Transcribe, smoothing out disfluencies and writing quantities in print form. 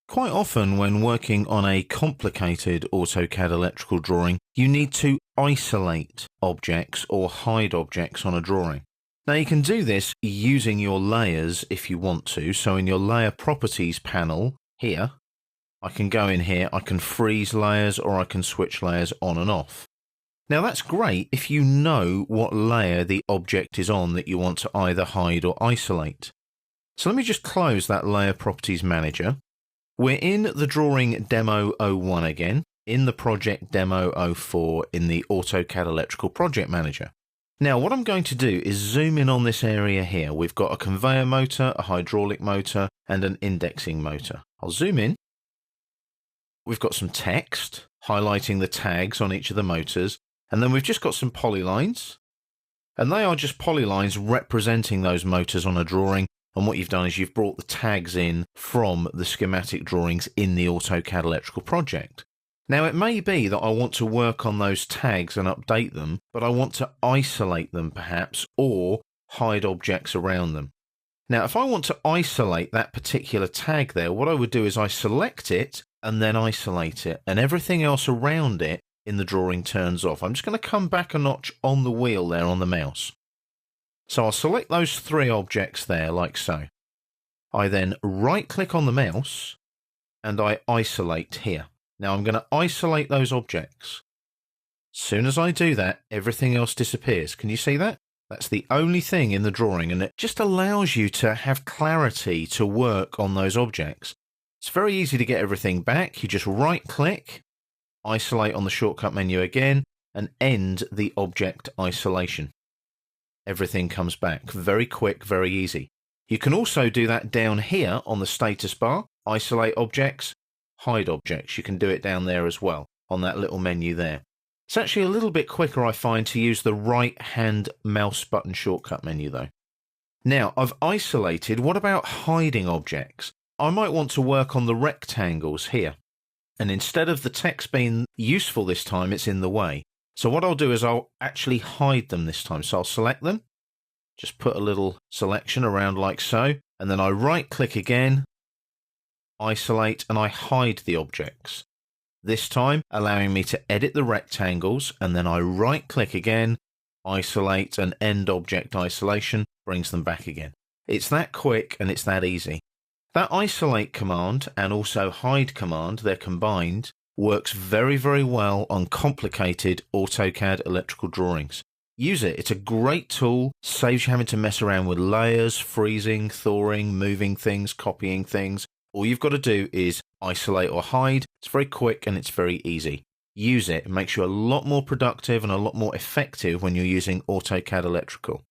Quite often when working on a complicated AutoCAD electrical drawing, you need to isolate objects or hide objects on a drawing. Now you can do this using your layers if you want to. So in your layer properties panel here, I can go in here, I can freeze layers or I can switch layers on and off. Now that's great if you know what layer the object is on that you want to either hide or isolate. So let me just close that layer properties manager. We're in the drawing demo 01 again, in the project demo 04 in the AutoCAD Electrical Project Manager. Now what I'm going to do is zoom in on this area here. We've got a conveyor motor, a hydraulic motor, and an indexing motor. I'll zoom in. We've got some text highlighting the tags on each of the motors, and then we've just got some polylines. And they are just polylines representing those motors on a drawing. And what you've done is you've brought the tags in from the schematic drawings in the AutoCAD electrical project. Now it may be that I want to work on those tags and update them, but I want to isolate them perhaps or hide objects around them. Now if I want to isolate that particular tag there, what I would do is I select it and then isolate it, and everything else around it in the drawing turns off. I'm just going to come back a notch on the wheel there on the mouse. So I'll select those three objects there like so. I then right click on the mouse and I isolate here. Now I'm going to isolate those objects. As soon as I do that, everything else disappears. Can you see that? That's the only thing in the drawing, and it just allows you to have clarity to work on those objects. It's very easy to get everything back. You just right click, isolate on the shortcut menu again, and end the object isolation. Everything comes back. Very quick, very easy. You can also do that down here on the status bar. Isolate objects, hide objects. You can do it down there as well on that little menu there. It's actually a little bit quicker, I find, to use the right hand mouse button shortcut menu though. Now I've isolated. What about hiding objects? I might want to work on the rectangles here. And instead of the text being useful this time, it's in the way. So what I'll do is I'll actually hide them this time. So I'll select them, just put a little selection around like so, and then I right click again, isolate, and I hide the objects. This time allowing me to edit the rectangles, and then I right click again, isolate, and end object isolation, brings them back again. It's that quick and it's that easy. That isolate command and also hide command, they're combined, works very, very well on complicated AutoCAD electrical drawings. Use it. It's a great tool. Saves you having to mess around with layers, freezing, thawing, moving things, copying things. All you've got to do is isolate or hide. It's very quick and it's very easy. Use it. It makes you a lot more productive and a lot more effective when you're using AutoCAD electrical.